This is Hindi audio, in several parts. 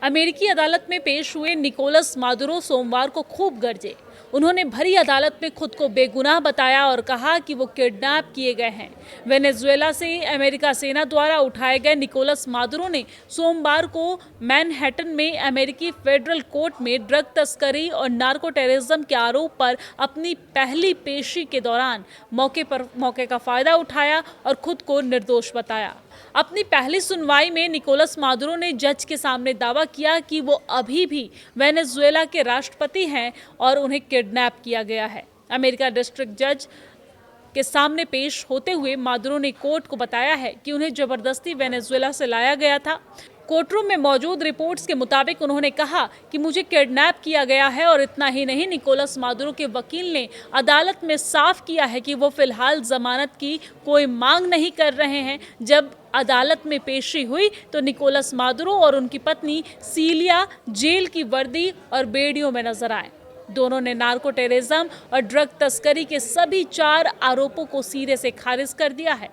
अमेरिकी अदालत में पेश हुए निकोलस मादुरो सोमवार को खूब गरजे। उन्होंने भरी अदालत में खुद को बेगुनाह बताया और कहा कि वो किडनैप किए गए हैं। वेनेजुएला से अमेरिका सेना द्वारा उठाए गए निकोलस मादुरो ने सोमवार को मैनहट्टन में अमेरिकी फेडरल कोर्ट में ड्रग तस्करी और नार्को टेररिज्म के आरोप पर अपनी पहली पेशी के दौरान मौके का फायदा उठाया और खुद को निर्दोष बताया। अपनी पहली सुनवाई में निकोलस मादुरो ने जज के सामने दावा किया कि वो अभी भी वेनेजुएला के राष्ट्रपति हैं और उन्हें किडनैप किया गया है। अमेरिका डिस्ट्रिक्ट जज के सामने पेश होते हुए मादुरो ने कोर्ट को बताया है कि उन्हें जबरदस्ती वेनेजुएला से लाया गया था। कोर्टरूम में मौजूद रिपोर्ट्स के मुताबिक उन्होंने कहा कि मुझे किडनैप किया गया है और इतना ही नहीं, निकोलस मादुरो के वकील ने अदालत में साफ किया है कि वो फिलहाल जमानत की कोई मांग नहीं कर रहे हैं। जब अदालत में पेशी हुई तो निकोलस मादुरो और उनकी पत्नी सीलिया जेल की वर्दी और बेड़ियों में नजर आए। दोनों ने नार्को टेररिज्म और ड्रग तस्करी के सभी 4 आरोपों को सिरे से खारिज कर दिया है।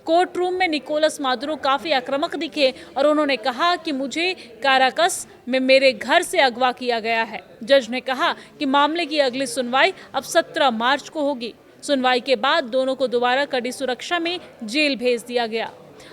कोर्ट रूम में निकोलस मादुरो काफी आक्रामक दिखे और उन्होंने कहा कि मुझे काराकस में मेरे घर से अगवा किया गया है। जज ने कहा कि मामले की अगली सुनवाई अब 17 मार्च को होगी। सुनवाई के बाद दोनों को दोबारा कड़ी सुरक्षा में जेल भेज दिया गया।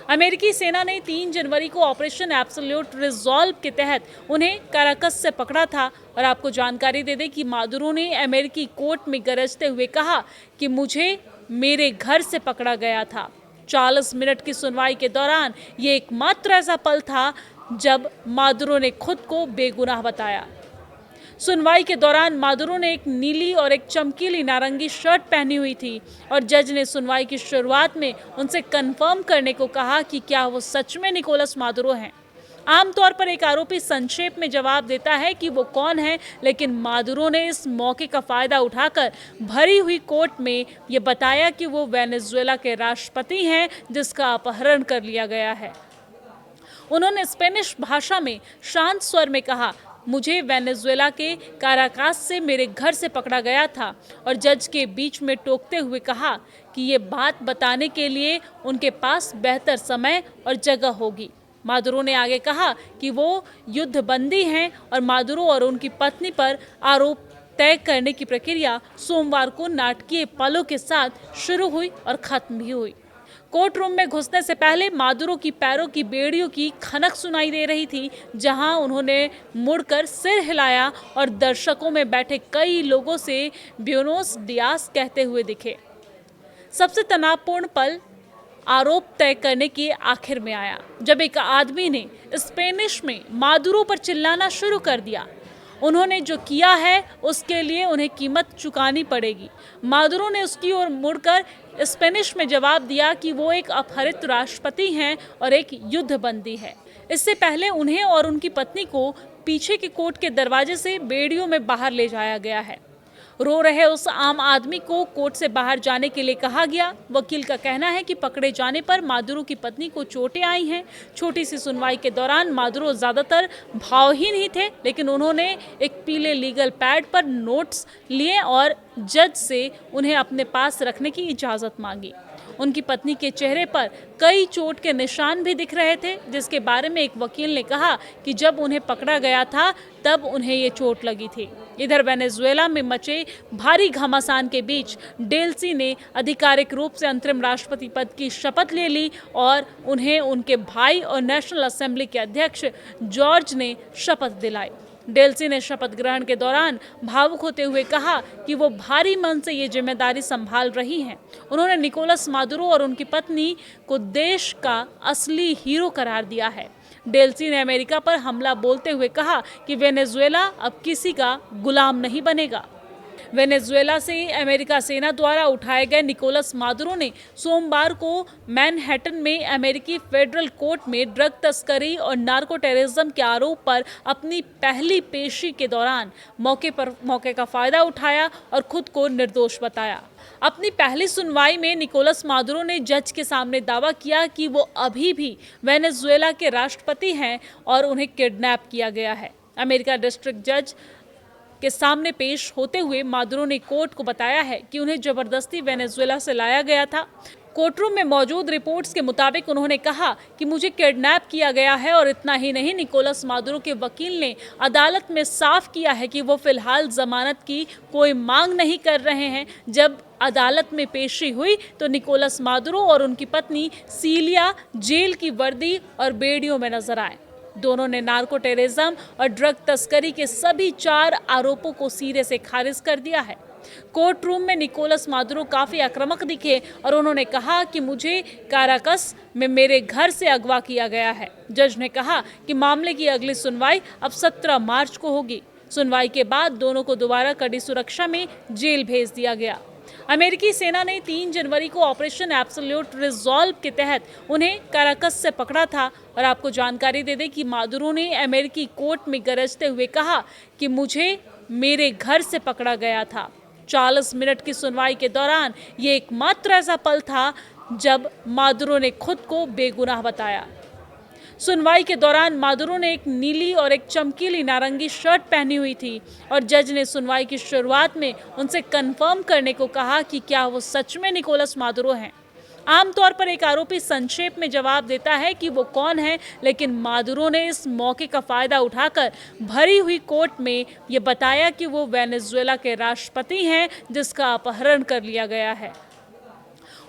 अमेरिकी सेना ने 3 जनवरी को ऑपरेशन एब्सोल्यूट रिजॉल्व के तहत उन्हें काराकस से पकड़ा था। और आपको जानकारी दे दें कि मादुरो ने अमेरिकी कोर्ट में गरजते हुए कहा कि मुझे मेरे घर से पकड़ा गया था। 40 मिनट की सुनवाई के दौरान ये एकमात्र ऐसा पल था जब मादुरो ने खुद को बेगुनाह बताया। सुनवाई के दौरान मादुरो ने एक नीली और एक चमकीली नारंगी शर्ट पहनी हुई थी और जज ने सुनवाई की शुरुआत में उनसे कंफर्म करने को कहा कि क्या वो सच में निकोलस मादुरो हैं। आमतौर पर एक आरोपी संक्षेप में जवाब देता है कि वो कौन है, लेकिन मादुरो ने इस मौके का फायदा उठाकर भरी हुई कोर्ट में ये बताया कि वो वेनेजुएला के राष्ट्रपति हैं जिसका अपहरण कर लिया गया है। उन्होंने स्पेनिश भाषा में शांत स्वर में कहा, मुझे वेनेजुएला के काराकास से मेरे घर से पकड़ा गया था और जज के बीच में टोकते हुए कहा कि ये बात बताने के लिए उनके पास बेहतर समय और जगह होगी। मादुरो ने आगे कहा कि वो युद्धबंदी हैं और मादुरो और उनकी पत्नी पर आरोप तय करने की प्रक्रिया सोमवार को नाटकीय पलों के साथ शुरू हुई और खत्म भी हुई। कोर्ट रूम में घुसने से पहले मादुरो की पैरों की बेड़ियों की खनक सुनाई दे रही थी, जहां उन्होंने मुड़कर सिर हिलाया और दर्शकों में बैठे कई लोगों से ब्यूनोस डियास कहते हुए दिखे। सबसे तनावपूर्ण पल आरोप तय करने के आखिर में आया, जब एक आदमी ने स्पेनिश में मादुरो पर चिल्लाना शुरू कर दिया, उन्होंने जो किया है उसके लिए उन्हें कीमत चुकानी पड़ेगी। मादुरो ने उसकी ओर मुड़कर स्पेनिश में जवाब दिया कि वो एक अपहरित राष्ट्रपति हैं और एक युद्धबंदी है। इससे पहले उन्हें और उनकी पत्नी को पीछे के कोर्ट के दरवाजे से बेड़ियों में बाहर ले जाया गया है। रो रहे उस आम आदमी को कोर्ट से बाहर जाने के लिए कहा गया। वकील का कहना है कि पकड़े जाने पर मादुरो की पत्नी को चोटें आई हैं। छोटी सी सुनवाई के दौरान मादुरो ज्यादातर भावहीन ही थे, लेकिन उन्होंने एक पीले लीगल पैड पर नोट्स लिए और जज से उन्हें अपने पास रखने की इजाजत मांगी। उनकी पत्नी के चेहरे पर कई चोट के निशान भी दिख रहे थे, जिसके बारे में एक वकील ने कहा कि जब उन्हें पकड़ा गया था तब उन्हें ये चोट लगी थी। इधर वेनेजुएला में मचे भारी घमासान के बीच डेल्सी ने आधिकारिक रूप से अंतरिम राष्ट्रपति पद की शपथ ले ली और उन्हें उनके भाई और नेशनल असेंबली के अध्यक्ष जॉर्ज ने शपथ दिलाई। डेल्सी ने शपथ ग्रहण के दौरान भावुक होते हुए कहा कि वो भारी मन से ये जिम्मेदारी संभाल रही हैं। उन्होंने निकोलस मादुरो और उनकी पत्नी को देश का असली हीरो करार दिया है। डेल्सी ने अमेरिका पर हमला बोलते हुए कहा कि वेनेजुएला अब किसी का गुलाम नहीं बनेगा। वेनेजुएला से अमेरिका सेना द्वारा उठाए गए निकोलस मादुरो ने सोमवार को मैनहट्टन में अमेरिकी फेडरल कोर्ट में ड्रग तस्करी और नार्को टेररिज्म के आरोप पर अपनी पहली पेशी के दौरान मौके का फायदा उठाया और खुद को निर्दोष बताया। अपनी पहली सुनवाई में निकोलस मादुरो ने जज के सामने दावा किया कि वो अभी भी वेनेजुएला के राष्ट्रपति हैं और उन्हें किडनैप किया गया है। अमेरिका डिस्ट्रिक्ट जज के सामने पेश होते हुए मादुरो ने कोर्ट को बताया है कि उन्हें जबरदस्ती वेनेजुएला से लाया गया था। कोर्टरूम में मौजूद रिपोर्ट्स के मुताबिक उन्होंने कहा कि मुझे किडनैप किया गया है और इतना ही नहीं, निकोलस मादुरो के वकील ने अदालत में साफ किया है कि वो फिलहाल जमानत की कोई मांग नहीं कर रहे हैं। जब अदालत में पेशी हुई तो निकोलस मादुरो और उनकी पत्नी सीलिया जेल की वर्दी और बेड़ियों में नजर आए। दोनों ने नार्को टेररिज्म और ड्रग तस्करी के सभी 4 आरोपों को सिरे से खारिज कर दिया है। कोर्ट रूम में निकोलस मादुरो काफी आक्रामक दिखे और उन्होंने कहा कि मुझे काराकस में मेरे घर से अगवा किया गया है। जज ने कहा कि मामले की अगली सुनवाई अब 17 मार्च को होगी। सुनवाई के बाद दोनों को दोबारा कड़ी सुरक्षा में जेल भेज दिया गया। अमेरिकी सेना ने 3 जनवरी को ऑपरेशन एब्सोल्यूट रिजॉल्व के तहत उन्हें काराकस से पकड़ा था। और आपको जानकारी दे दें कि मादुरो ने अमेरिकी कोर्ट में गरजते हुए कहा कि मुझे मेरे घर से पकड़ा गया था। 40 मिनट की सुनवाई के दौरान ये एकमात्र ऐसा पल था जब मादुरो ने खुद को बेगुनाह बताया। सुनवाई के दौरान मादुरो ने एक नीली और एक चमकीली नारंगी शर्ट पहनी हुई थी और जज ने सुनवाई की शुरुआत में उनसे कंफर्म करने को कहा कि क्या वो सच में निकोलस मादुरो हैं। आमतौर पर एक आरोपी संक्षेप में जवाब देता है कि वो कौन है, लेकिन मादुरो ने इस मौके का फायदा उठाकर भरी हुई कोर्ट में ये बताया कि वो वेनेजुएला के राष्ट्रपति हैं जिसका अपहरण कर लिया गया है।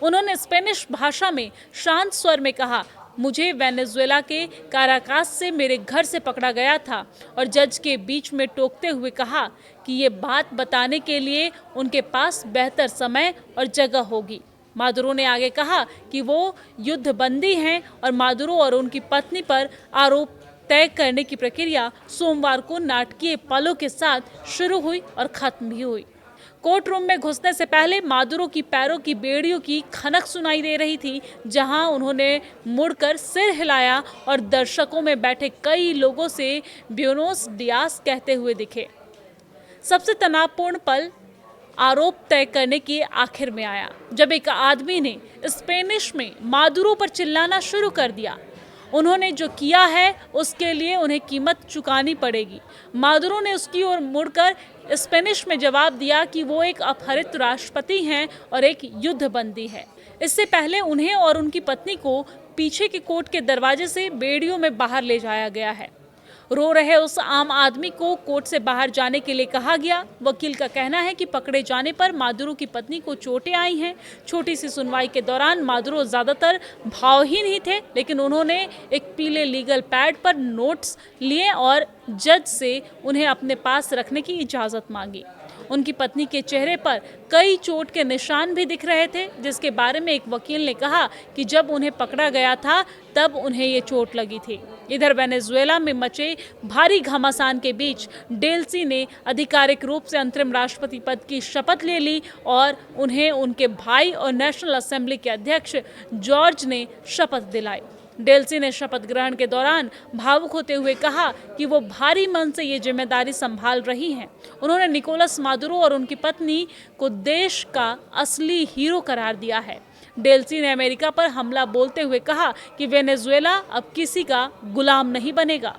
उन्होंने स्पेनिश भाषा में शांत स्वर में कहा, मुझे वेनेजुएला के काराकास से मेरे घर से पकड़ा गया था, और जज के बीच में टोकते हुए कहा कि ये बात बताने के लिए उनके पास बेहतर समय और जगह होगी। मादुरो ने आगे कहा कि वो युद्धबंदी हैं और मादुरो और उनकी पत्नी पर आरोप तय करने की प्रक्रिया सोमवार को नाटकीय पलों के साथ शुरू हुई और खत्म भी हुई। कोर्ट रूम में घुसने से पहले मादुरो की पैरों की बेड़ियों की खनक सुनाई दे रही थी, जहां उन्होंने मुड़कर सिर हिलाया और दर्शकों में बैठे कई लोगों से ब्यूनोस डियास कहते हुए दिखे। सबसे तनावपूर्ण पल आरोप तय करने के आखिर में आया, जब एक आदमी ने स्पेनिश में मादुरो पर चिल्लाना शुरू कर दिया, उन्होंने जो किया है उसके लिए उन्हें कीमत चुकानी पड़ेगी। मादुरो ने उसकी ओर मुड़कर स्पेनिश में जवाब दिया कि वो एक अपहरित राष्ट्रपति हैं और एक युद्धबंदी है। इससे पहले उन्हें और उनकी पत्नी को पीछे के कोर्ट के दरवाजे से बेड़ियों में बाहर ले जाया गया है। रो रहे उस आम आदमी को कोर्ट से बाहर जाने के लिए कहा गया। वकील का कहना है कि पकड़े जाने पर मादुरो की पत्नी को चोटें आई हैं। छोटी सी सुनवाई के दौरान मादुरो ज्यादातर भावहीन ही थे, लेकिन उन्होंने एक पीले लीगल पैड पर नोट्स लिए और जज से उन्हें अपने पास रखने की इजाजत मांगी। उनकी पत्नी के चेहरे पर कई चोट के निशान भी दिख रहे थे, जिसके बारे में एक वकील ने कहा कि जब उन्हें पकड़ा गया था तब उन्हें ये चोट लगी थी। इधर वेनेजुएला में मचे भारी घमासान के बीच डेल्सी ने आधिकारिक रूप से अंतरिम राष्ट्रपति पद की शपथ ले ली और उन्हें उनके भाई और नेशनल असेंबली के अध्यक्ष जॉर्ज ने शपथ दिलाई। डेल्सी ने शपथ ग्रहण के दौरान भावुक होते हुए कहा कि वो भारी मन से ये जिम्मेदारी संभाल रही हैं। उन्होंने निकोलस मादुरो और उनकी पत्नी को देश का असली हीरो करार दिया है। डेल्सी ने अमेरिका पर हमला बोलते हुए कहा कि वेनेजुएला अब किसी का गुलाम नहीं बनेगा।